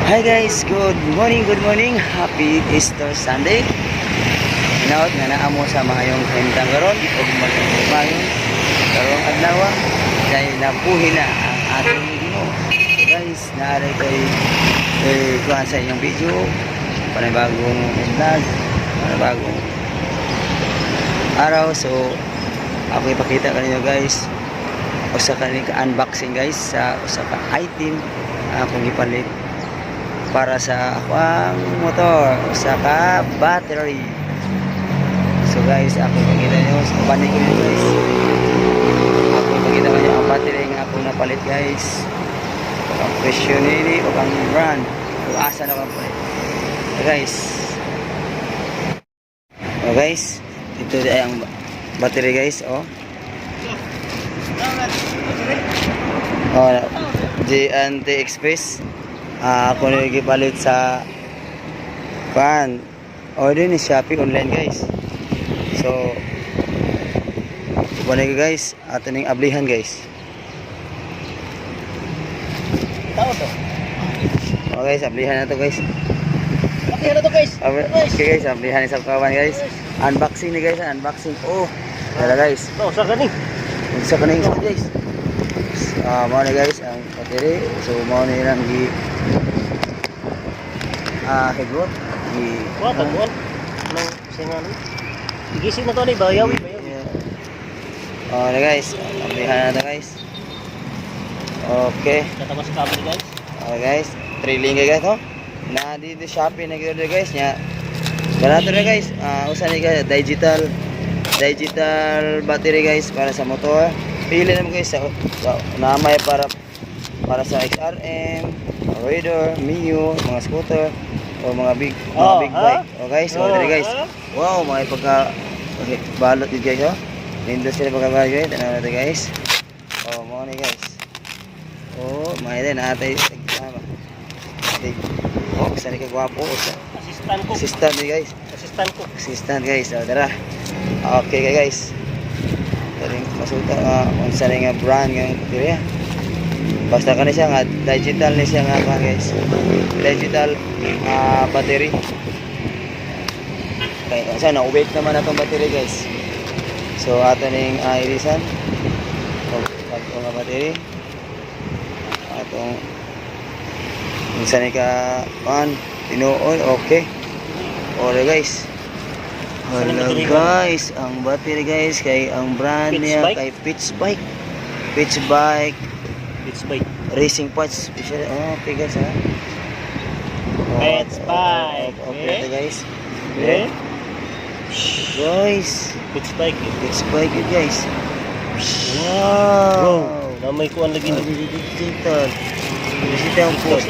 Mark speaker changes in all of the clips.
Speaker 1: Hi guys, good morning, happy Easter Sunday. Hinaot nga naamo sa mahayong kahimtang karon ug magpayon karong adlaw kay nabuhi na ang ating Ginoo. So guys, naari kay kuha sa inyong video, panibagong vlog, panibagong araw. So ako ipakita kanino guys usa ka unboxing guys sa usa ka item akong ipalit para sa akong motor, usa ka battery. So guys, ako ipakita nyo sa panig ko nyo guys, ako ipakita nyo ang battery nga ako napalit guys, ang presyo nini o ang brand o asa na kang palit. So guys, ito ay ang battery guys. GNT Express. Ako nagipalit sa fan order ni Shopee online guys. So balik guys, ato ning ablihan guys.
Speaker 2: Tao to.
Speaker 1: Okay guys, ablihan na to guys.
Speaker 2: Okay na to guys.
Speaker 1: Okay guys, ablihan ni sa kawan guys. Unboxing ni guys, unboxing. Tara guys.
Speaker 2: Sa kani.
Speaker 1: Sa kaning guys. Mao na guys ang battery. So mao na ilang higot
Speaker 2: Taguan nang singan. Gigising na to ni bayawi.
Speaker 1: Na guys, ablihan na to guys. Okay.
Speaker 2: Katamas kabel guys.
Speaker 1: Guys, trailing guys na dito Shopee na gyud guys nya. Barato na guys. Usa ni guys digital battery guys para sa motor. Pili naman guys sa namay para sa XRM, Raider, Mio, mga scooter o mga big bike. Guys, dali guys. Wow, may pagka balot dito guys. Windows sila pagka guys. Ano natin guys? Mo ni guys. May din atay sama. Isa ni ka gwapo sa assistant ni guys. Assistant guys. Tara. Okay guys. Taring masuta unsa ni nga brand nga diri. Basta kani siya nga digital ni siya nga guys. Digital battery. Kaya sana uwit naman atong battery guys. So ato ning irisan nga battery. Atong unsa ni ka tinuod okay. Ora guys. Hello guys, ang battery guys kay ang brand niya kay Pitch Bike Racing Parts special. Okay guys
Speaker 2: Pitch Bike.
Speaker 1: Okay guys.
Speaker 2: Okay.
Speaker 1: Guys,
Speaker 2: Pitch Bike
Speaker 1: yun guys.
Speaker 2: Wow. Na may kuan lagi ni.
Speaker 1: Digital. Digital push.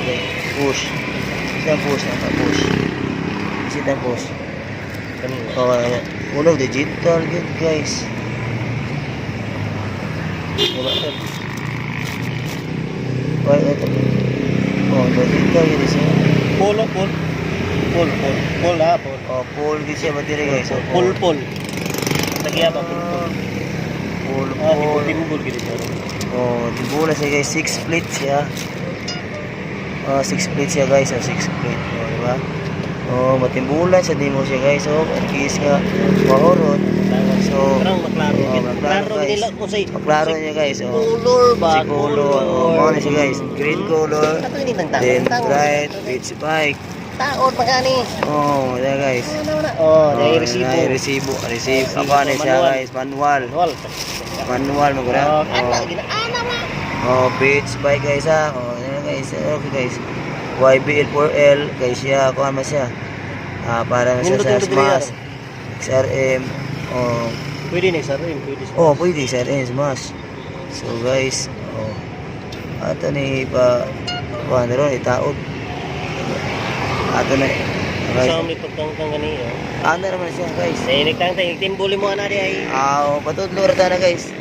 Speaker 1: Digital push. Uno digital good guys. Digital yun siya.
Speaker 2: Pol
Speaker 1: Pull siya battery guys.
Speaker 2: Pol. Tagya ba pol. Timbul gid siya.
Speaker 1: Timbul siya guys, 6 split siya. 6 split siya guys, 6 split. Diba? Matimbulan sa demo siya guys. Kis ka mahurot. So, maklaro
Speaker 2: nila kung say
Speaker 1: maklaro niya guys.
Speaker 2: Color ba?
Speaker 1: Si color. Mao na siya guys. Green color. Then bright Pitch Bike.
Speaker 2: Taon pa gani.
Speaker 1: There guys.
Speaker 2: Dai resibo.
Speaker 1: Receive. Apa ni siya guys? Manual magura. Pitch Bike guys there guys. Okay guys. YBL4L guys siya kuha man siya. Para sa Smash XRM.
Speaker 2: Pwede ni XRM,
Speaker 1: Pwede XRM Smash. So guys, ato ni pa kuha na ron itaod. Ato na
Speaker 2: guys. Sa mi pagtangtang gani.
Speaker 1: Ano naman siya guys?
Speaker 2: Nagtangtang timbuli mo ana di ay.
Speaker 1: Patudlo ra ta na guys.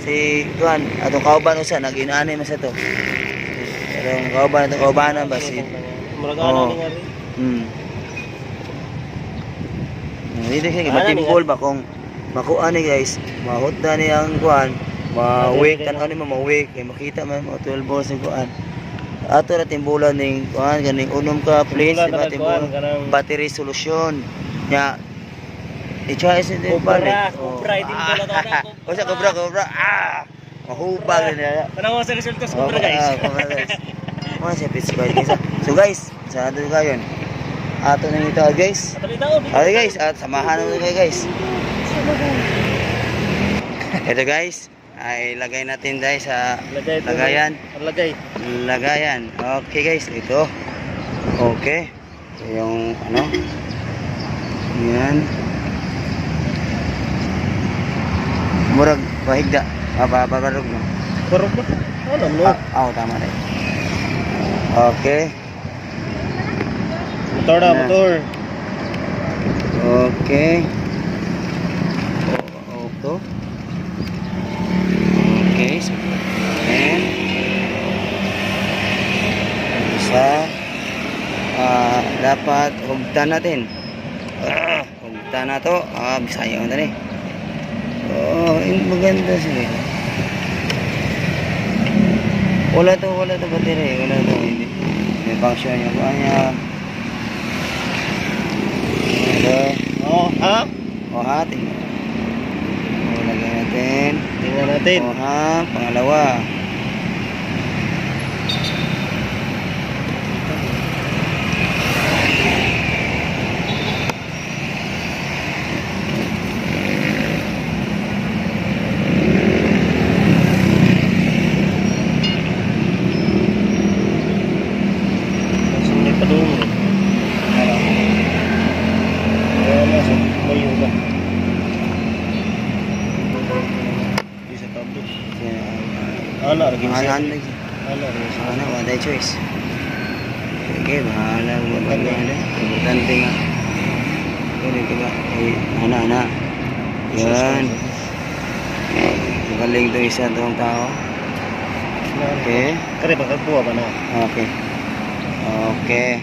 Speaker 1: Si kuan atong kauban usa nag-inani man sa to. Pero kaubanan ba si
Speaker 2: Muragana ni nga rin.
Speaker 1: Hindi siya matimbol ba kung makuha ni guys, mahutda ni ang kuan, ma-wake kan ani ma-wake kay makita man mo 12 volts ng kuan. ato na timbulan ning kuan ganing unom ka please
Speaker 2: Timbulan
Speaker 1: diba
Speaker 2: na kuan,
Speaker 1: timbulan
Speaker 2: kanang-
Speaker 1: battery solution nya i-charge din balik.
Speaker 2: Cobra, timbulan to na,
Speaker 1: O sa cobra mahubag rin niya.
Speaker 2: Tanawa sa resulta sa Cobra, guys.
Speaker 1: Cobra guys. Mo siya pitch guys. So guys, sa ato kayon. Ato nang ito guys. Okay guys, at samahan mo kayo guys. Ito guys, ay lagay natin guys sa lagayan. Lagayan. Okay guys, ito. Okay. Ito yung ano. Yan. Murag pahigda. Babarog no.
Speaker 2: Barog ba? Ano no?
Speaker 1: Tama rin. Okay.
Speaker 2: Motor na, motor.
Speaker 1: Okay. Auto. Okay. And isa dapat hugtan natin. Hugtan na to. Bisaya mo na rin. Maganda siya. Wala to battery. Wala to. Hindi. May function yung kanya. Tingnan. Lagyan natin.
Speaker 2: Tingnan natin.
Speaker 1: Pangalawa.
Speaker 2: Langsung may padung. Mayo ba? Bisa tablet. Ana lagi siya. Ana lagi.
Speaker 1: Ada choice. Okay, bahala mo ba na? Importante nga. Kaya ka ba? Ana. Yan. Magaling to isa tong tao. Okay.
Speaker 2: Kare ba kagbuwa ba na?
Speaker 1: Okay. Okay.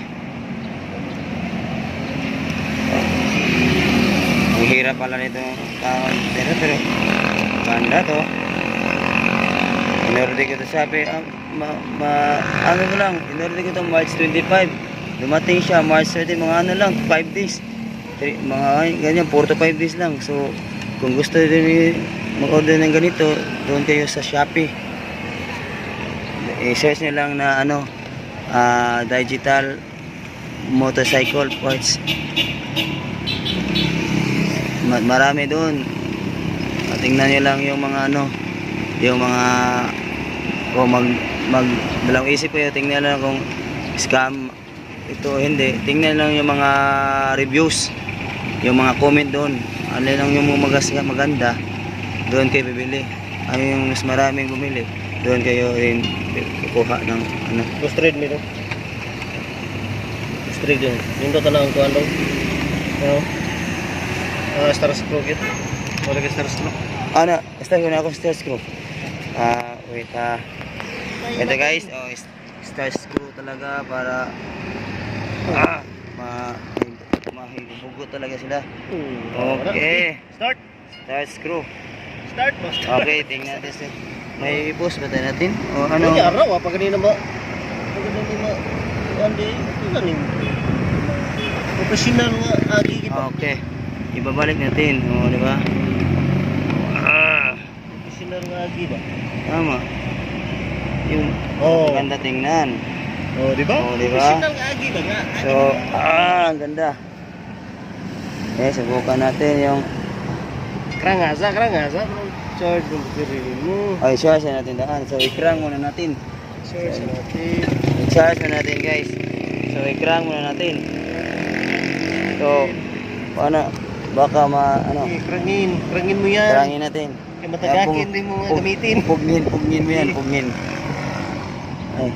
Speaker 1: Ang hirap pala nito tao. Pero banda to. Inorder ko to sabi ano ko lang, inorder ko to March 25. Dumating siya March 30, mga ano lang, 5 days. Mga ganyan, 4 to 5 days lang. So, kung gusto din mag-order ng ganito, doon kayo sa Shopee. I-search nyo lang na ano, digital motorcycle parts. Marami doon. Tingnan nyo lang yung mga ano, yung mga dalawang isip kayo, tingnan lang kung scam ito o hindi. Tingnan lang yung mga reviews, yung mga comment doon. Ano lang yung mga maganda, doon kayo bibili. Ano yung mas maraming bumili, doon kayo rin kukuha ng ano.
Speaker 2: Frustrate nito. Frustrate din. Yung to tanang ko ano. Star screw kit. Wala ka star screw.
Speaker 1: Start ko na ako star screw. Wait ito guys, star screw talaga para mahibugot talaga sila. Okay.
Speaker 2: Start.
Speaker 1: Star screw.
Speaker 2: Start mo.
Speaker 1: Okay, tingnan natin. May post ba tayo natin? O ano?
Speaker 2: Ano araw pa ganina ba? Ganina andi galing. Professional nga agi kita.
Speaker 1: Okay. Ibabalik natin, di ba?
Speaker 2: Professional nga agi ba?
Speaker 1: Tama. Yung ganda tingnan.
Speaker 2: Di ba?
Speaker 1: Di ba?
Speaker 2: Professional nga agi ba nga?
Speaker 1: So, ang ganda. Okay, subukan natin yung
Speaker 2: Krangasa. Charge mo sarili mo.
Speaker 1: charge natin daan. So, ikrang muna natin.
Speaker 2: Charge natin.
Speaker 1: I-charge na natin guys. So, ikrang muna natin. So, paano? Baka
Speaker 2: Krangin mo yan.
Speaker 1: Krangin natin.
Speaker 2: Kaya matagakin din mo nga gamitin.
Speaker 1: Pugnin mo yan, pugnin. Ay.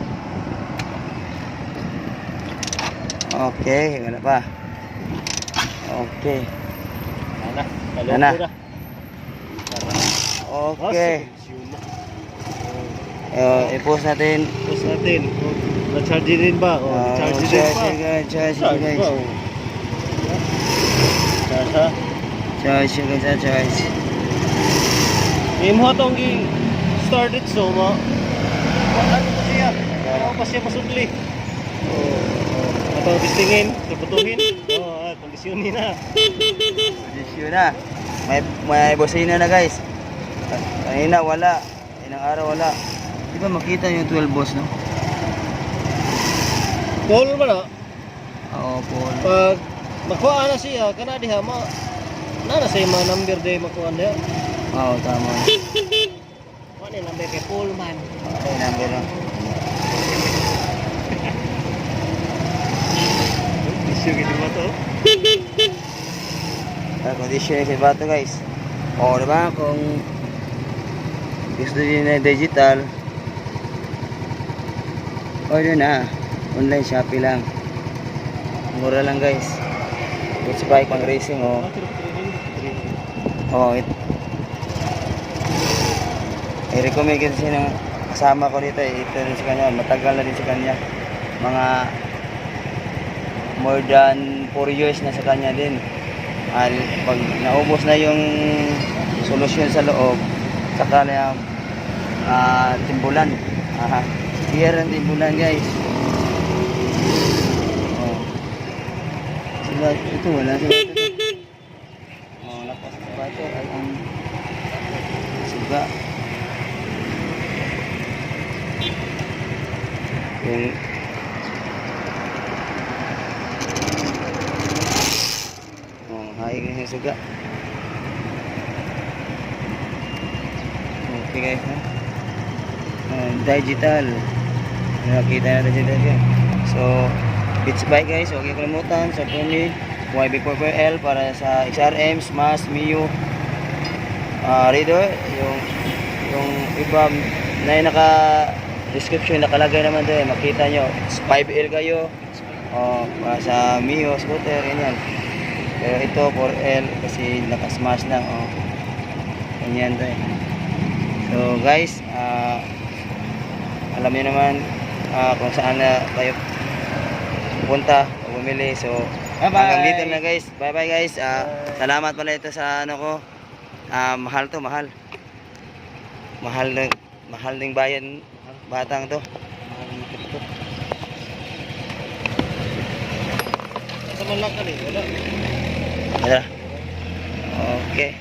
Speaker 1: Okay, wala pa. Okay. Ana. Okay. I-post natin.
Speaker 2: Post natin. Na-charge din ba? Na-charge din pa.
Speaker 1: Charge guys.
Speaker 2: Charge.
Speaker 1: Charge.
Speaker 2: Imo itong start it so mo. Ano mo siya? Wa pa siya masudli. Atau bistingin, tutuhin. Kondisyonin na.
Speaker 1: Kondisyon na. May bosina na guys. Kanina wala. Inang araw wala. Di ba makita yung 12 boss no?
Speaker 2: Paul man na.
Speaker 1: Oo, Paul.
Speaker 2: Pag makuha na siya, kana diha mo. Na sa mga number day makuha diha.
Speaker 1: Oo, tama.
Speaker 2: Ano yung number kay Paul man?
Speaker 1: Okay, number lang.
Speaker 2: Issue gitu ba to?
Speaker 1: Kondisyon sa bato guys. Oo, diba? Kung gusto nyo na digital, order na. Online Shopee lang. Mura lang guys. It's bike pang racing oh. Oh, i-recommend kasi ng kasama ko dito eh. Ito rin sa kanya. Matagal na din sa kanya. Mga more than 4 years na sa kanya din. Pag naubos na yung solusyon sa loob, saka na timbulan. Here ang timbulan guys. Oh. Ito wala sa bato. Oh, lakas sa bato ay ang suga. Yung haig na yung suga. Okay guys ha? Digital nakita natin dito. So beach bike guys, huwag yung kalimutan sa Pumi YB4L para sa XRM, Smash, Mio, Reader. Yung iba na yung naka description nakalagay naman doon, makita nyo 5L kayo sa Mio scooter, ganyan. Pero ito 4L kasi naka-smash lang ganyan to eh. So guys, alam niyo naman kung saan na kayo pupunta o bumili. So hanggang dito na guys. Bye bye guys. Salamat pala ito sa ano ko. Mahal to, mahal. Mahal ding bayan batang to. Mahal ng ito.
Speaker 2: Sa man kali, wala.
Speaker 1: Tara. Okay.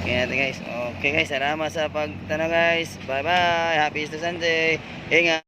Speaker 1: Okay natin guys. Okay guys, salamat sa pagtanong guys. Bye bye. Happy Easter Sunday. Ingat.